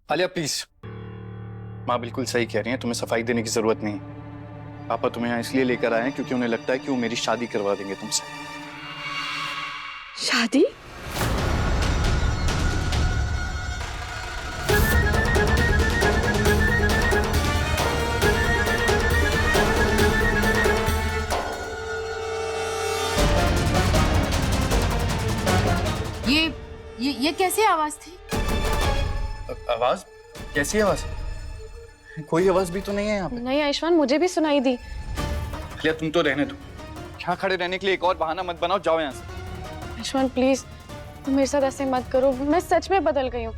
Alia please, माँ बिल्कुल सही कह रही हैं, तुम्हें सफाई देने की जरूरत नहीं है। पापा तुम्हें यहाँ इसलिए लेकर आए हैं क्योंकि उन्हें लगता है कि वो मेरी शादी करवा देंगे तुमसे। शादी? ये कैसी आवाज थी? आवाज? कैसी आवाज? कोई आवाज भी तो नहीं है यहाँ पे। नहीं आयुष्मान, मुझे भी सुनाई दी। आलिया तुम तो रहने दो, यहाँ खड़े रहने के लिए एक और बहाना मत बनाओ, जाओ यहाँ से। आयुष्मान प्लीज, तुम मेरे साथ ऐसे मत करो, मैं सच में बदल गई हूँ।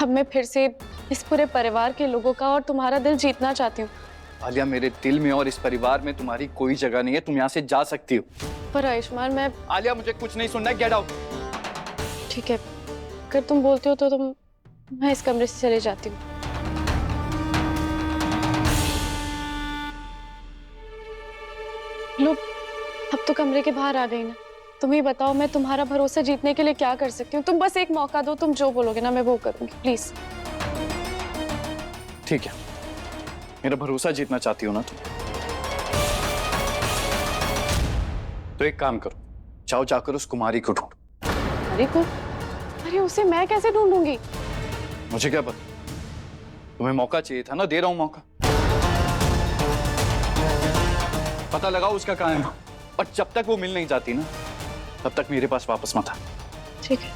अब मैं फिर से इस पूरे परिवार के लोगों का और तुम्हारा दिल जीतना चाहती हूँ। आलिया मेरे दिल में और इस परिवार में तुम्हारी कोई जगह नहीं है, तुम यहाँ से जा सकती हो। पर आयुष्मान मैं... आलिया मुझे कुछ नहीं सुनना है, गेट आउट। ठीक है, अगर तुम बोलते हो तो मैं इस कमरे से चले जाती हूँ। लो, अब तो कमरे के बाहर आ गई ना। तुम ही बताओ, मैं तुम्हारा भरोसा जीतने के लिए क्या कर सकती हूँ? तुम बस एक मौका दो, तुम जो बोलोगे ना मैं वो करूंगी, प्लीज। ठीक है, मेरा भरोसा जीतना चाहती हो ना तुम, तो एक काम करो, जाओ जाकर उस कुमारी को ढूंढो। अरे को? अरे उसे मैं कैसे ढूंढूंगी? मुझे क्या पता, तुम्हें मौका चाहिए था ना, दे रहा हूं मौका। पता लगाओ उसका कहाँ है, और जब तक वो मिल नहीं जाती ना, तब तक मेरे पास वापस मत आ। ठीक है।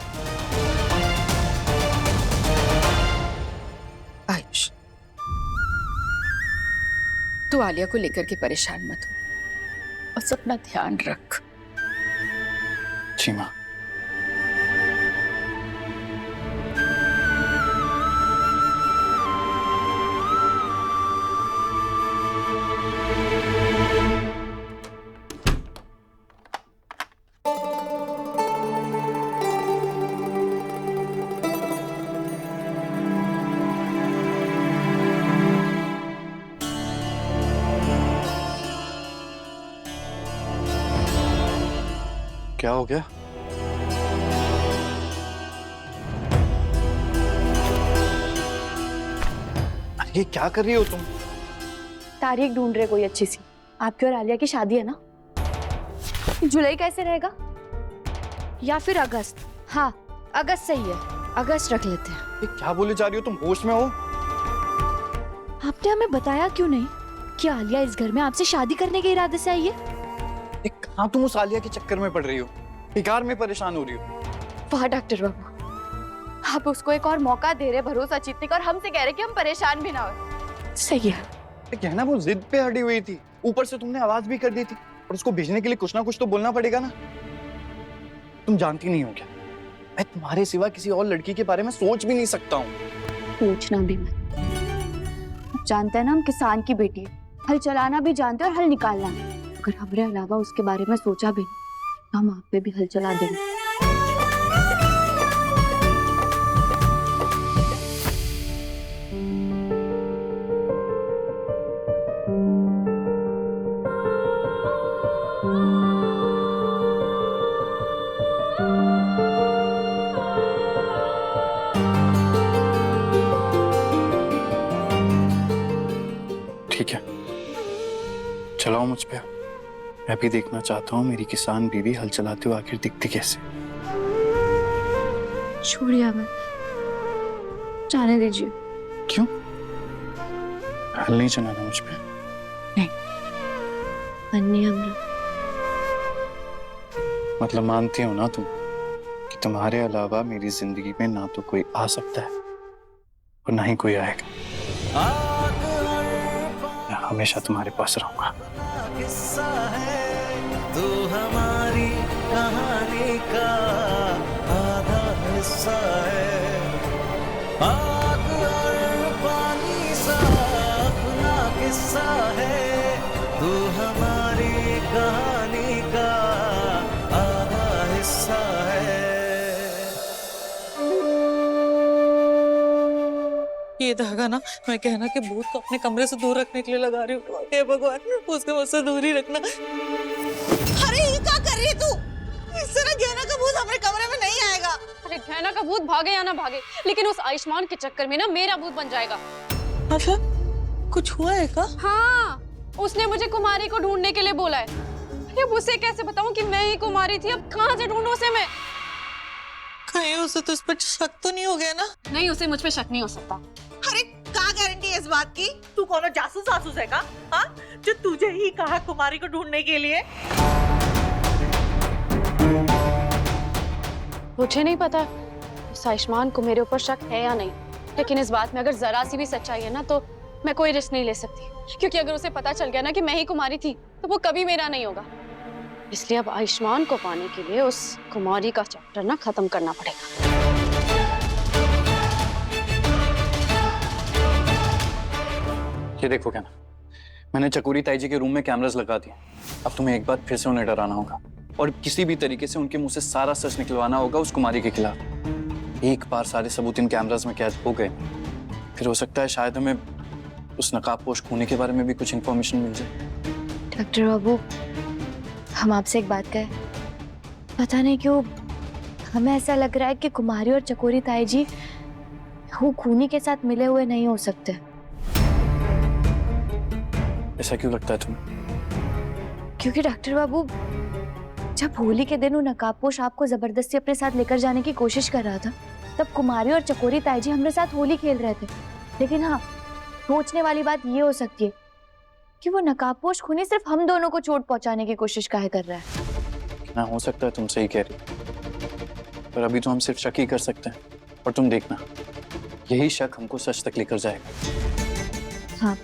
आयुष, तू आलिया को लेकर के परेशान मत हो, बस अपना ध्यान रख। जी माँ। क्या हो गया? ये क्या कर रही हो तुम? तारीख ढूंढ रहे कोई अच्छी सी। आपकी और आलिया की शादी है ना? जुलाई कैसे रहेगा? या फिर अगस्त? हाँ, अगस्त सही है, अगस्त रख लेते हैं। ये क्या बोले जा रही हो तुम, होश में हो? आपने हमें बताया क्यों नहीं कि आलिया इस घर में आपसे शादी करने के इरादे से आई है? कहाँ तुम उस आलिया के चक्कर में पड़ रही हो, बेकार में परेशान हो रही हो। वाह डॉक्टर बाबू, आप उसको एक और मौका दे रहे भरोसा जीतने का, और हमसे कह रहे कि हम परेशान भी ना हो। सही है। कहना वो जिद पे अड़ी हुई थी, ऊपर से तुमने आवाज भी कर दी थी, और उसको भेजने के लिए कुछ ना कुछ तो बोलना पड़ेगा ना। तुम जानती नहीं हो क्या, मैं तुम्हारे सिवा किसी और लड़की के बारे में सोच भी नहीं सकता हूँ। पूछना भी मत। जानते हैं ना हम किसान की बेटी है, हल चलाना भी जानते हैं और हल निकालना। अगर हमारे अलावा उसके बारे में सोचा भी तो हम आप पे भी हल चला देंगे। ठीक है, चलाओ मुझ पे, मैं भी देखना चाहता हूँ मेरी किसान बीवी हल चलाते हुए आखिर दिखती कैसे। छोड़िए हमें, जाने दीजिए। क्यों? हल नहीं चलाना मुझ पे? नहीं, अन्य हमने। मतलब मानती हो ना तुम कि तुम्हारे अलावा मेरी जिंदगी में ना तो कोई आ सकता है और ना ही कोई आएगा। मैं हमेशा तुम्हारे पास रहूंगा। किस्सा है तू हमारी कहानी का आधा हिस्सा है, आग और पानी सा अपना किस्सा है, तू हमारी कहानी का आधा हिस्सा है। ये धागा ना मैं कहना कि भूत को अपने कमरे से दूर रखने के लिए लगा रही हूँ। हे भगवान, उसको मुझसे दूर ही रखना। अरे ये क्या कर रही है तू? इस तरह गहना का भूत हमारे कमरे में नहीं आएगा। अरे गहना का भूत भागे या ना भागे, लेकिन उस आयुष्मान के चक्कर में ना मेरा भूत बन जाएगा। मतलब कुछ हुआ है क्या? हाँ, उसने मुझे कुमारी को ढूंढने के लिए बोला है। अरे उसे कैसे बताऊं कि मैं ही कुमारी थी? अब कहाँ से ढूंढूं उसे मैं? कहीं उसे तो इस पर शक तो नहीं हो गया ना? नहीं, उसे मुझ पे शक नहीं हो सकता। अरे क्या गारंटी है इस बात की? तू कौन जासूस आसूस है का? हाँ, जो तुझे ही कहा कुमारी को ढूंढने के लिए? मुझे नहीं पता इस आयुष्मान को मेरे ऊपर शक है या नहीं, लेकिन इस बात में अगर जरा सी भी सच्चाई है ना तो मैं कोई रिस्क नहीं ले सकती, क्योंकि अगर उसे पता चल गया ना कि मैं ही कुमारी थी तो वो कभी मेरा नहीं होगा। इसलिए अब आयुष्मान को पाने के लिए उस कुमारी का चैप्टर ना खत्म करना पड़ेगा। ये देखो क्या ना, मैंने चकोरी ताई जी के रूम में कैमरास लगा दिए। अब तुम्हें एक बार फिर से उन्हें डराना होगा और किसी भी तरीके से उनके मुंह से सारा सच निकलवाना होगा उस कुमारी के खिलाफ। एक बार सारे सबूत इन कैमरास में कैद हो गए, फिर हो सकता है शायद हमें उस नकाबपोश खूनी के बारे में भी कुछ इन्फॉर्मेशन मिल जाए। डॉक्टर बाबू, हम आपसे एक बात कहें, पता नहीं क्यों हमें ऐसा लग रहा है कि कुमारी और चकोरी ताई जी वो खूनी के साथ मिले हुए नहीं हो सकते। ऐसा क्यों लगता है तुम्हें? क्योंकि डॉक्टर बाबू, जब होली के दिन वो नकाबपोश आपको जबरदस्ती अपने साथ लेकर जाने की कोशिश कर रहा था, तब कुमारी और चकोरी ताई जी हमारे साथ होली खेल रहे थे। लेकिन हाँ, सोचने वाली बात ये हो सकती है कि वो नकाबपोश खूनी सिर्फ हम दोनों को चोट पहुंचाने की कोशिश काहे कर रहा है। ना हो सकता है तुम सही कह रही, पर अभी तो हम सिर्फ शक ही कर सकते हैं। और तुम देखना, यही शक हमको सच तक लेकर जाएगा। हाँ,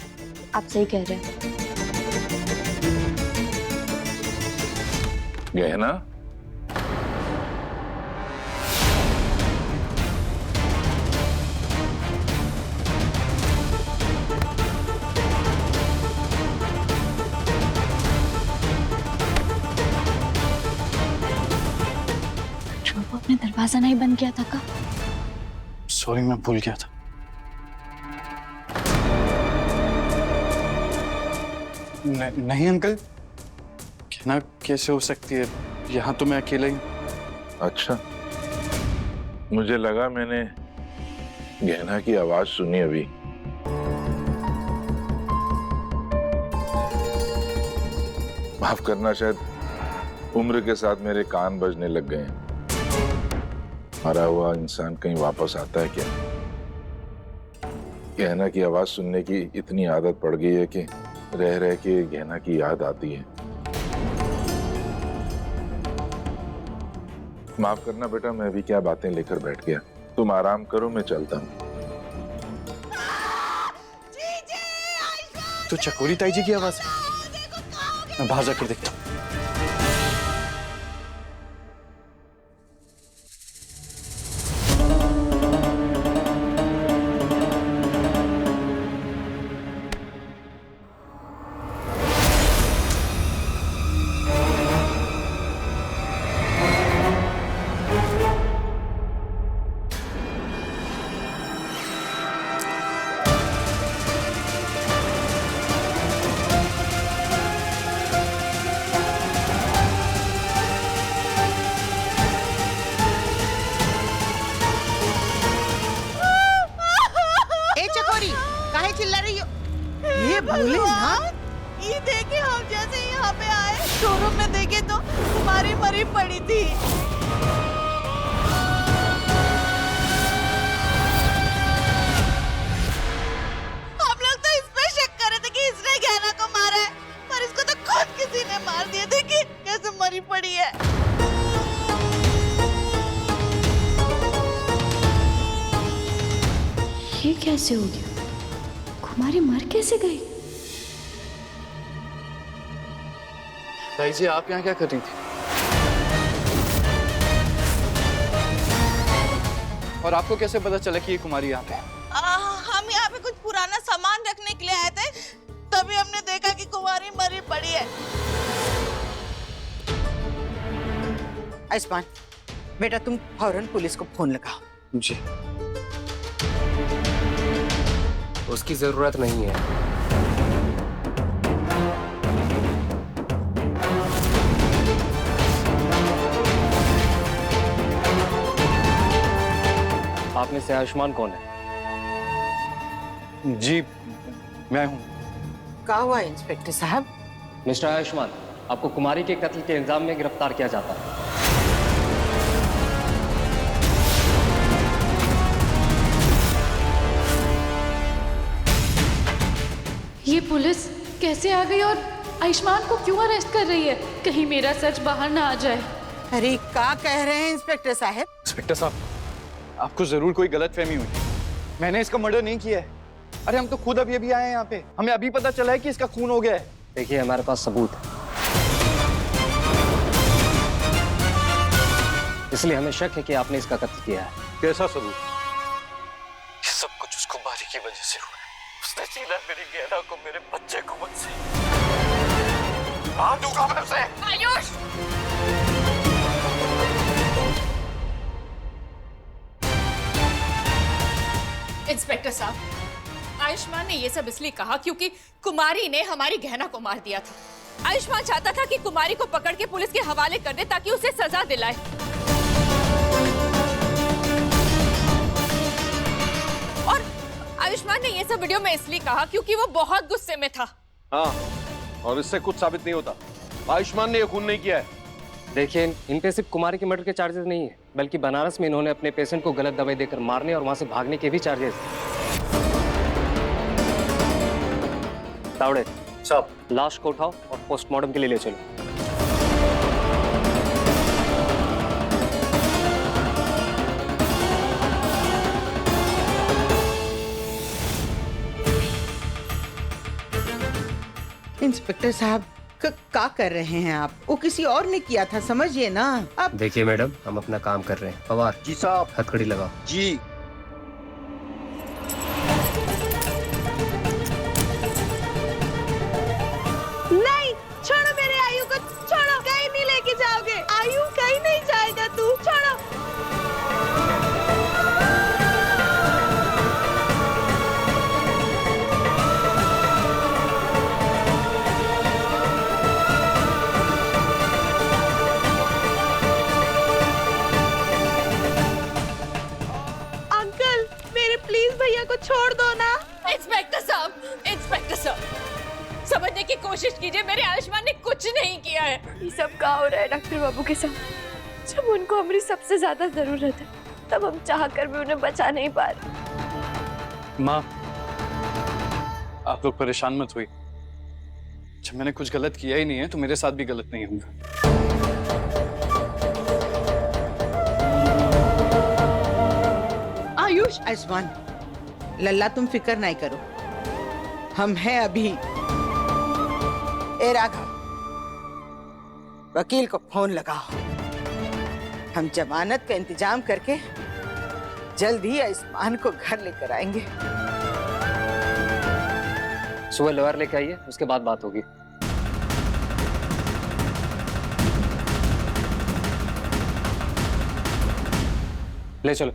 आप सही कह रहे हैं। गहना, आपने दरवाजा नहीं बंद किया था का? सॉरी, मैं भूल गया था। नहीं अंकल, कहना कैसे हो सकती है? यहाँ तो मैं अकेला ही। अच्छा, मुझे लगा मैंने गहना की आवाज सुनी अभी। माफ करना, शायद उम्र के साथ मेरे कान बजने लग गए हैं। मरा हुआ इंसान कहीं वापस आता है क्या? गहना की आवाज सुनने की इतनी आदत पड़ गई है कि रह रह के गहना की याद आती है। माफ करना बेटा, मैं भी क्या बातें लेकर बैठ गया। तुम आराम करो, मैं चलता हूँ। तो चकोरी ताई जी की आवाज है। मैं बाहर जाकर देखता हूँ। चिल्ला रही हो? ये भूले ना? ये देखे, हम जैसे यहाँ पे आए शोरूम में देखे तो तुम्हारी मरी पड़ी थी। हम लोग तो इस पे शक कर रहे थे कि इसने गहना को मारा है, पर इसको तो खुद किसी ने मार दिया। देखिए कैसे मरी पड़ी है। ये कैसे हो गया? कुमारी मर कैसे गई? ताई जी, आप यहाँ क्या कर रही थी? और आपको कैसे पता चला कि ये कुमारी यहाँ पे है? हम यहाँ पे कुछ पुराना सामान रखने के लिए आए थे, तभी हमने देखा कि कुमारी मरी पड़ी है। आयुष्मान, बेटा तुम फौरन पुलिस को फोन लगाओ। जी। उसकी जरूरत नहीं है। आप में से आयुष्मान कौन है? जी मैं हूँ। क्या हुआ इंस्पेक्टर साहब? मिस्टर आयुष्मान, आपको कुमारी के कत्ल के इल्जाम में गिरफ्तार किया जाता है। ये पुलिस कैसे आ गई और आयुष्मान को क्यों अरेस्ट कर रही है? कहीं मेरा सच बाहर ना आ जाए। अरे क्या कह रहे हैं इंस्पेक्टर साहब? इंस्पेक्टर साहब, आपको जरूर कोई गलतफहमी हुई। मैंने इसका मर्डर नहीं किया है। अरे हम तो खुद अभी अभी आए हैं यहाँ पे, हमें अभी पता चला है कि इसका खून हो गया है। देखिए, हमारे पास सबूत है, इसलिए हमें शक है कि आपने इसका कत्ल किया है। कैसा सबूत? ये सब कुछ उस कुमारी की वजह से हुआ है। उसने छीना मेरी गहना को मेरे बच्चे को मुझसे। मार दूंगा मैं उसे। आयुष! इंस्पेक्टर साहब, आयुष्मान ने ये सब इसलिए कहा क्योंकि कुमारी ने हमारी गहना को मार दिया था। आयुष्मान चाहता था कि कुमारी को पकड़ के पुलिस के हवाले कर दे ताकि उसे सजा दिलाए। और आयुष्मान ने ये सब वीडियो में इसलिए कहा क्योंकि वो बहुत गुस्से में था। हाँ, और इससे कुछ साबित नहीं होता। आयुष्मान ने ये खून नहीं किया है। देखिए, इन पे सिर्फ कुमारी के मर्डर के चार्जेस नहीं है, बल्कि बनारस में इन्होंने अपने पेशेंट को गलत दवाई देकर मारने और वहां से भागने के भी चार्जेस। तावड़े साहब, लाश को उठाओ और पोस्टमार्टम के लिए ले चलो। इंस्पेक्टर साहब, क्या कर रहे हैं आप? वो किसी और ने किया था, समझिए ना। अब देखिए मैडम, हम अपना काम कर रहे हैं। पवार जी साहब। हथकड़ी लगाओ। जी। नहीं, छोड़ो मेरे आयु को, छोड़ो। कहीं नहीं लेके जाओगे। आयु कहीं नहीं जाएगा, तू छोड़ो। अंकल, मेरे प्लीज भैया को छोड़ दो ना। इंस्पेक्टर साहब, समझने की कोशिश कीजिए, मेरे आयुष्मान ने कुछ नहीं किया है। ये सब क्या हो रहा है डॉक्टर बाबू के साथ? जब उनको हमारी सबसे ज्यादा जरूरत है, तब हम चाह कर भी उन्हें बचा नहीं पा रहे। माँ, आप लोग परेशान मत हुई। जब मैंने कुछ गलत किया ही नहीं है तो मेरे साथ भी गलत नहीं होगा। आयुष, आयुष्मान, लल्ला तुम फिक्र नहीं करो, हम हैं अभी। ए राघव, वकील को फोन लगाओ। हम जमानत का इंतजाम करके जल्द ही आयुष्मान को घर लेकर आएंगे। सुबह लॉयर लेके आइए, उसके बाद बात होगी। ले चलो।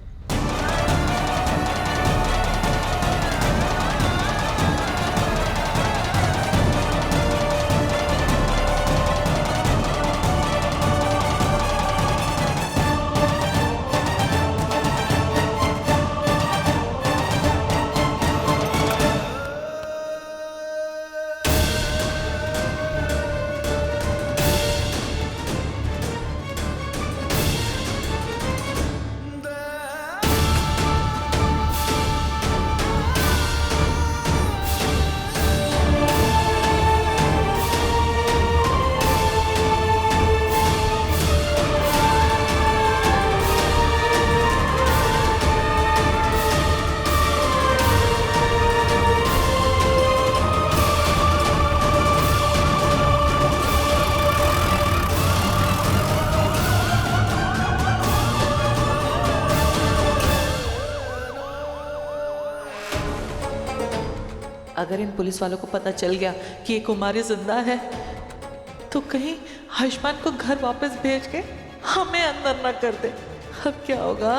अगर इन पुलिस वालों को पता चल गया कि ये कुमारी जिंदा है, तो कहीं आयुष्मान को घर वापस भेज के हमें अंदर न कर दे। अब क्या होगा?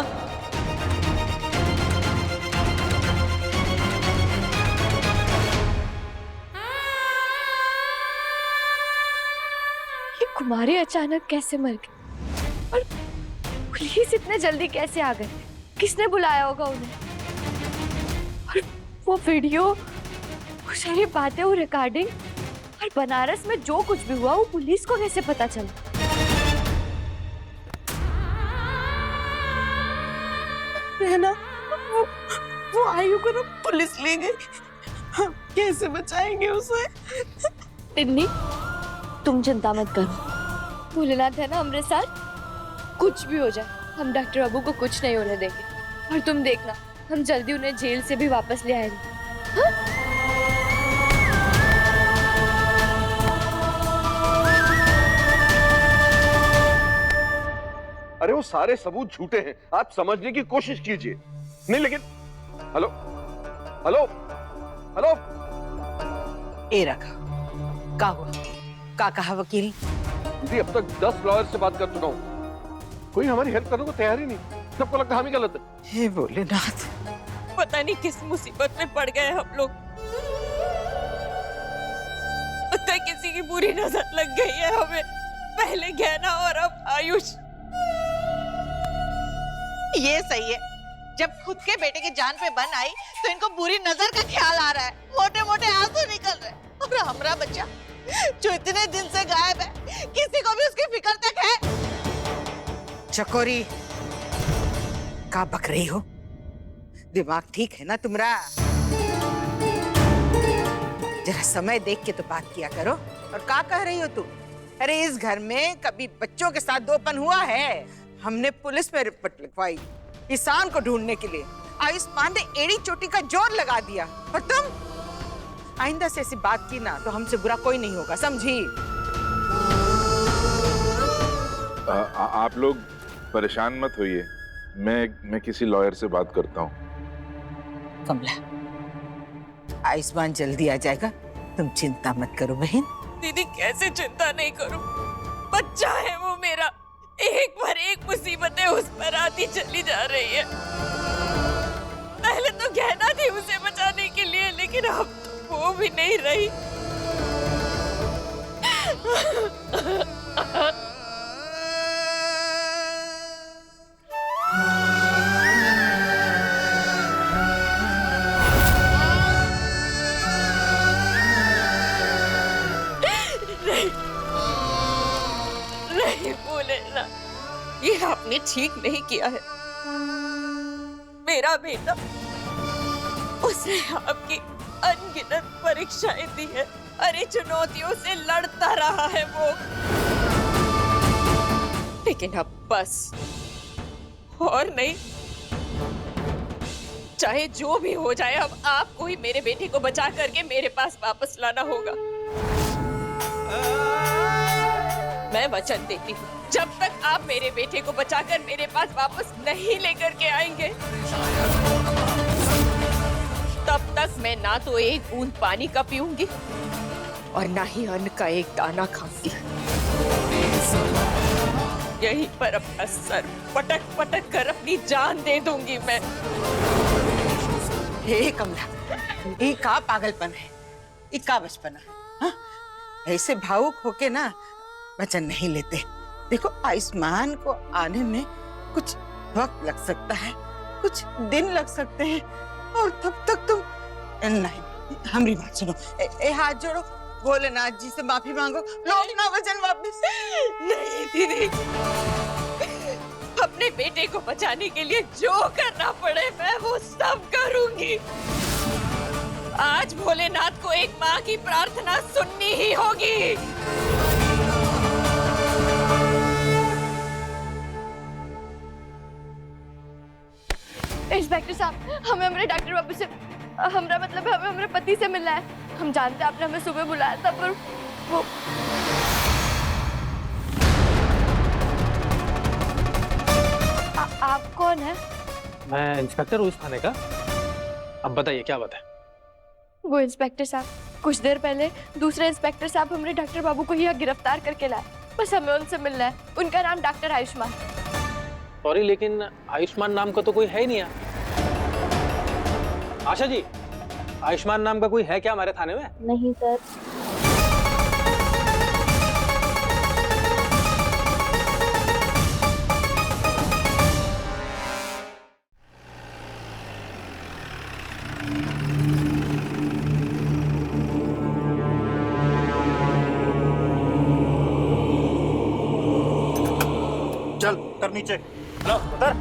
कुमारी अचानक कैसे मर गई और पुलिस इतने जल्दी कैसे आ गए? किसने बुलाया होगा उन्हें? और वो वीडियो, वो सारी बातें, वो रिकॉर्डिंग और बनारस में जो कुछ भी हुआ वो पुलिस को कैसे पता चला? रहना, वो आयु को ना पुलिस ले गई। हम कैसे बचाएंगे उसे? टिन्नी, तुम चिंता मत करो। भोलेनाथ है ना हमारे साथ। कुछ भी हो जाए हम डॉक्टर बाबू को कुछ नहीं होने देंगे। और तुम देखना, हम जल्दी उन्हें जेल से भी वापस ले आएंगे। हाँ? अरे वो सारे सबूत झूठे हैं, आप समझने की कोशिश कीजिए। नहीं लेकिन हेलो हेलो हेलो, ए रखा, का हुआ? का कहा वकील? दीदी अब तक 10 लॉयर से बात कर चुका हूँ, कोई हमारी हेल्प करने को तैयार ही नहीं। सबको लगता है हम ही गलत है। हे भोलेनाथ, पता नहीं किस मुसीबत में पड़ गए हम लोग। पता है किसी की बुरी नजर लग गई है हमें। पहले गहना और अब आयुष। ये सही है। जब खुद के बेटे की जान पे बन आई तो इनको बुरी नजर का ख्याल आ रहा है। मोटे मोटे आंसू निकल रहे। और हमारा बच्चा जो इतने दिन से गायब है, किसी को भी उसकी फिक्र तक है? चकोरी, का बक रही हो? दिमाग ठीक है ना तुम्हारा? जरा समय देख के तो बात किया करो। और का कह रही हो तुम? अरे इस घर में कभी बच्चों के साथ दोपन हुआ है? हमने पुलिस में रिपोर्ट लिखवाई ईशान को ढूंढने के लिए। आयुष्मान ने एड़ी चोटी का जोर लगा दिया। और तुम आइंदा से ऐसी बात की ना तो हमसे बुरा कोई नहीं होगा, समझी? आप लोग परेशान मत होइए, मैं किसी लॉयर से बात करता हूँ। कमला, आयुष्मान जल्दी आ जाएगा, तुम चिंता मत करो बहन। दीदी कैसे चिंता नहीं करूं? बच्चा है वो मेरा। एक पर एक मुसीबतें उस पर आती चली जा रही है। पहले तो गहना थी उसे बचाने के लिए, लेकिन अब तो वो भी नहीं रही। नहीं बोलेना, ये आपने ठीक नहीं किया है। मेरा बेटा, उसने आपकी अनगिनत परीक्षाएं दी है। अरे चुनौतियों से लड़ता रहा है वो, लेकिन अब बस और नहीं। चाहे जो भी हो जाए, अब आपको ही मेरे बेटे को बचा करके मेरे पास वापस लाना होगा। मैं वचन देती हूँ, जब तक आप मेरे बेटे को बचाकर मेरे पास वापस नहीं लेकर के आएंगे, तब तक मैं ना तो एक बूंद पानी का पीऊंगी और ना ही अन्न का एक दाना खाऊंगी। यहीं पर अपना सर पटक पटक कर अपनी जान दे दूंगी मैं। हे कमला, ये का पागलपन है, ये का बचपन है? हाँ? ऐसे भावुक होके ना वचन नहीं लेते। देखो, आयुष्मान को आने में कुछ वक्त लग सकता है, कुछ दिन लग सकते हैं, और तब तक तुम नहीं। हमारी बात सुनो, हाथ जोड़ो, भोलेनाथ जी से माफी मांगो, लो अपना वचन वापस। नहीं दीदी, अपने बेटे को बचाने के लिए जो करना पड़े मैं वो सब करूंगी। आज भोलेनाथ को एक माँ की प्रार्थना सुननी ही होगी। इंस्पेक्टर साहब, हमें हमारे डॉक्टर बाबू से, हमारा मतलब है हमें हमारे पति से मिलना है। हम जानते हैं आपने हमें सुबह बुलाया था, पर वो आप कौन है? मैं इंस्पेक्टर हूँ इस थाने का। अब बताइए क्या बात है? वो इंस्पेक्टर साहब, कुछ देर पहले दूसरे इंस्पेक्टर साहब हमारे डॉक्टर बाबू को यहाँ गिरफ्तार करके लाए। बस हमें उनसे मिलना है। उनका नाम डॉक्टर आयुष्मान। सॉरी, लेकिन आयुष्मान नाम का तो कोई है ही नहीं यहाँ। आशा जी, आयुष्मान नाम का कोई है क्या हमारे थाने में? नहीं सर। चल उतर नीचे, चलो उतर।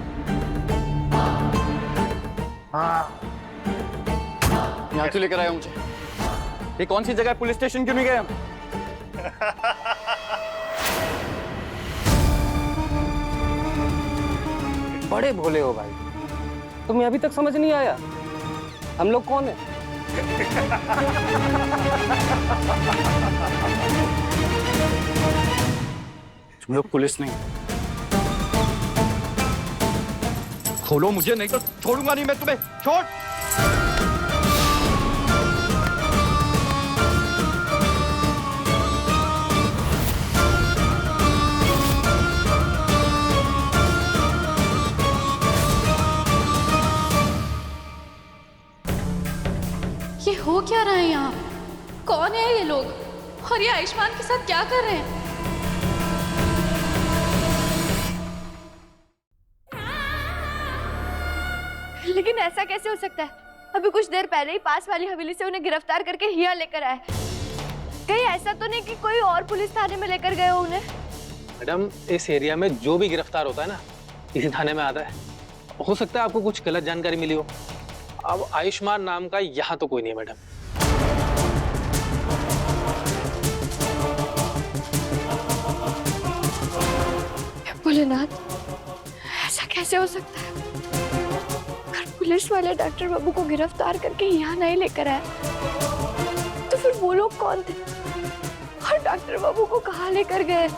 हाँ, यहाँ क्यों लेकर आया मुझे? ये कौन सी जगह है? पुलिस स्टेशन क्यों नहीं गए हम? बड़े भोले हो भाई, तुम्हें अभी तक समझ नहीं आया हम लोग कौन है? तुम लोग पुलिस नहीं, खोलो मुझे नहीं तो छोड़ूंगा नहीं मैं तुम्हें। छोड़। ये हो क्या रहा है यहाँ? कौन है ये लोग और ये आयुष्मान के साथ क्या कर रहे हैं? लेकिन ऐसा कैसे हो सकता है? अभी कुछ देर पहले ही पास वाली हवेली से उन्हें गिरफ्तार करके हिया लेकर आए। कहीं ऐसा तो नहीं कि कोई और पुलिस थाने में लेकर गए हो उन्हें? मैडम, इस एरिया में जो भी गिरफ्तार होता है ना, इसी थाने में आता है। हो सकता है आपको कुछ गलत जानकारी मिली हो। अब आयुष्मान नाम का यहाँ तो कोई नहीं है मैडम। भोलेनाथ, ऐसा कैसे हो सकता है? अगर पुलिस वाले डॉक्टर बाबू को गिरफ्तार करके यहाँ नहीं लेकर आए तो फिर वो लोग कौन थे और डॉक्टर बाबू को कहाँ लेकर गए?